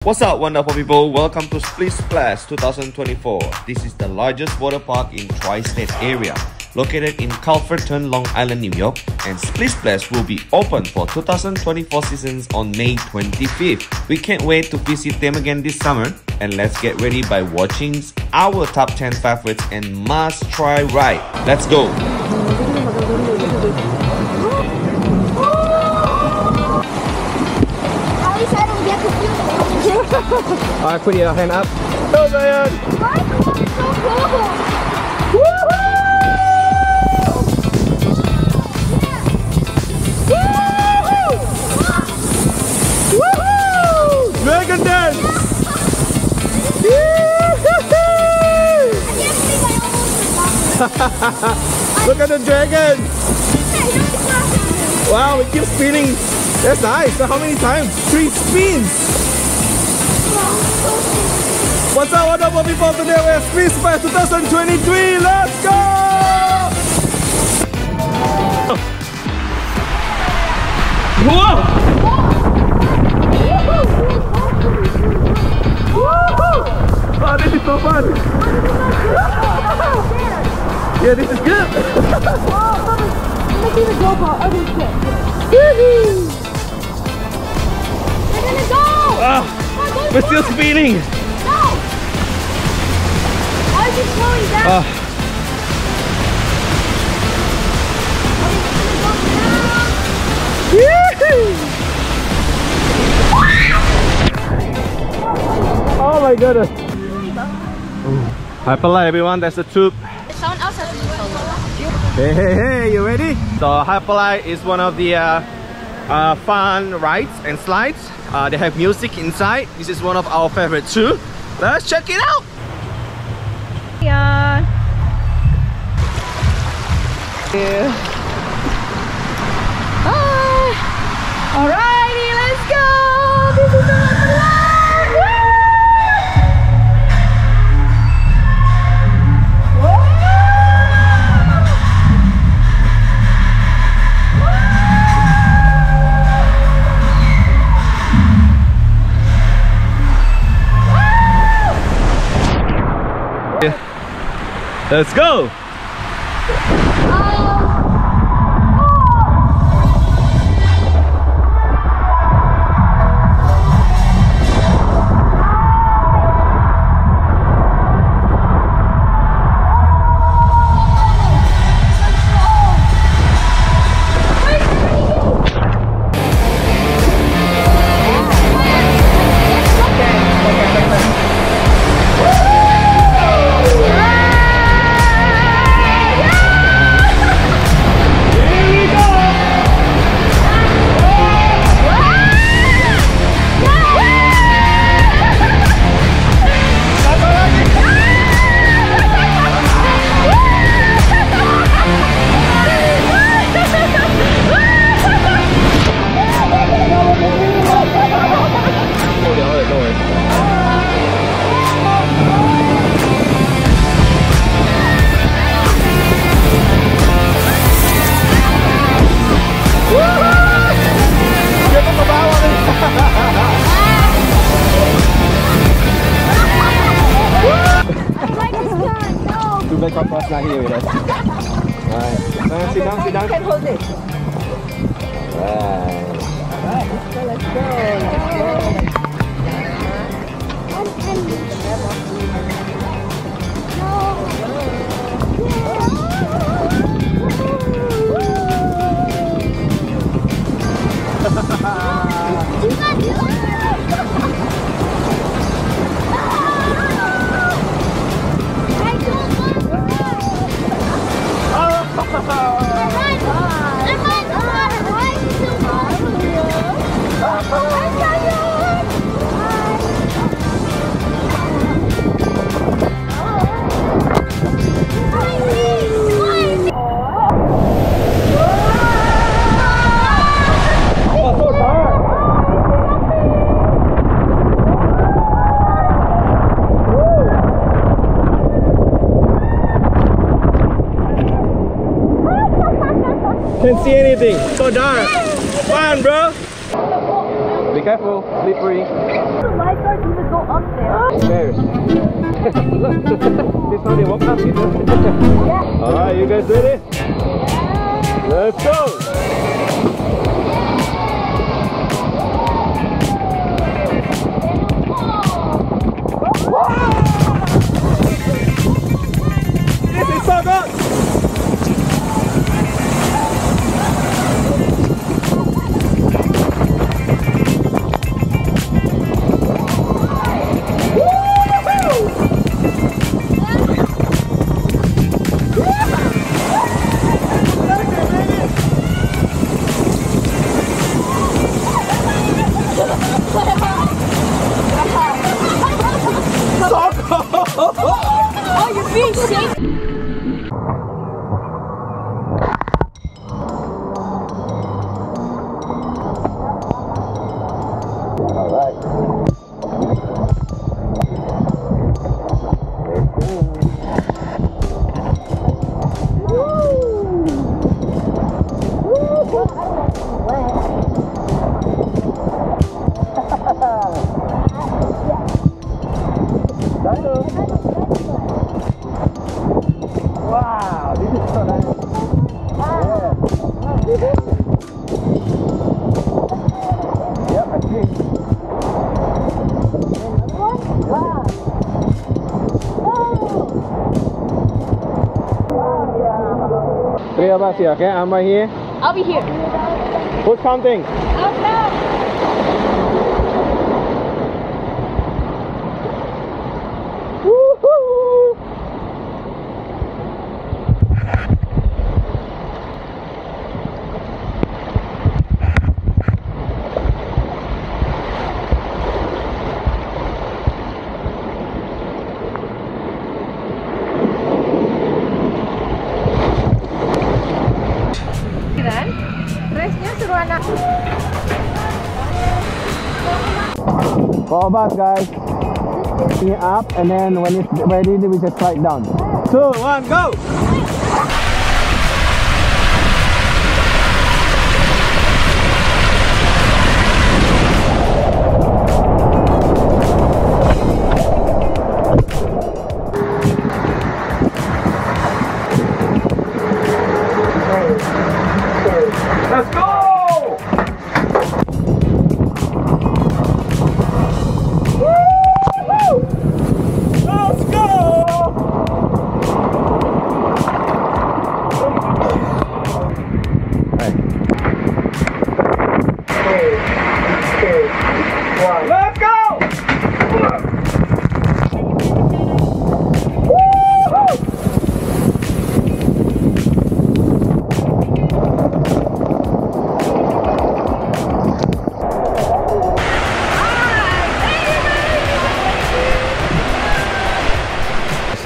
What's up, wonderful people? Welcome to Splish Splash 2024. This is the largest water park in tri-state area, located in Calverton, Long Island, New York, and Splish Splash will be open for 2024 seasons on May 25th. We can't wait to visit them again this summer, and let's get ready by watching our top 10 favorites and must-try ride. Let's go! Alright, put your hand up. Go, Zion! Dragon dance! Look at the dragon! Wow, it keeps spinning. That's nice. So how many times? 3 spins! What's up, wonderful people? Today we're at Splish Splash 2023. Let's go! Whoa! Oh, this is so fun! Yeah, this is good! Let's see the GoPro. Oh, this is good. We're gonna go! We're still spinning! No! Why is it slowing down? Oh my goodness! Hyperlight, everyone, that's the tube. Someone else has to solo. Hey, you ready? So Hyperlight is one of the fun rides and slides. They have music inside. This is one of our favorite too. Let's check it out! Yeah. Alrighty, let's go! This is the Let's go! Papa's not here with us. Alright. Sit down, sit down. You can hold it. Alright. Let's go. Can't see anything. So dark. Fun, bro. careful, slippery. The lifeguards even go up there. There's. Look, this how they walk up, you know? Yeah. Alright, you guys ready? Let's go! This is so good! Oh, you're being shaky. Wow, this is so nice. Yep, I think. Wow. Three of us here, okay? I'm right here. I'll be here. Who's counting? I'll count. Woohoo! Dressnya seru anak. Four of us, guys. Bring it up, and then when it's ready, we just slide down. 2, 1, go! Let's go! Let's go! Hey. 3, 2, 1. Let's go!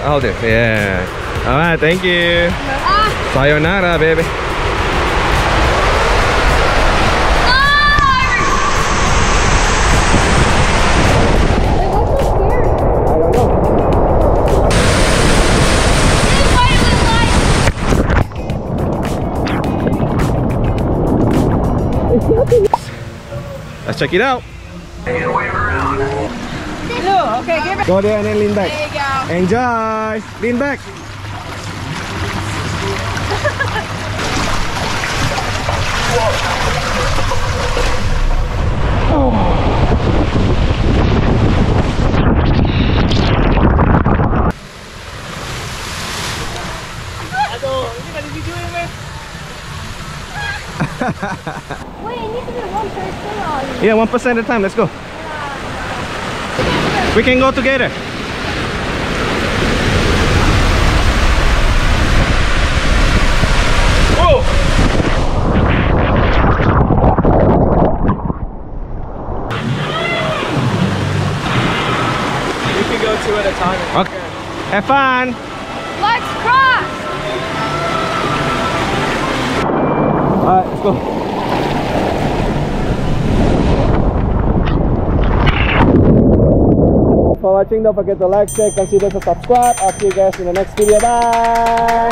Out there, yeah. Alright, thank you. Sayonara, baby. Let's check it out. Okay, give it. Go there and then lean back. There you go. Enjoy. Lean back. Wait, it needs to be 1% on. Yeah, 1% at a time. Let's go. We can go together. Whoa! We can go 2 at a time. Okay. Have fun. Let's cross. Alright, let's go. For watching, don't forget to like, share, consider to subscribe. I'll see you guys in the next video. Bye.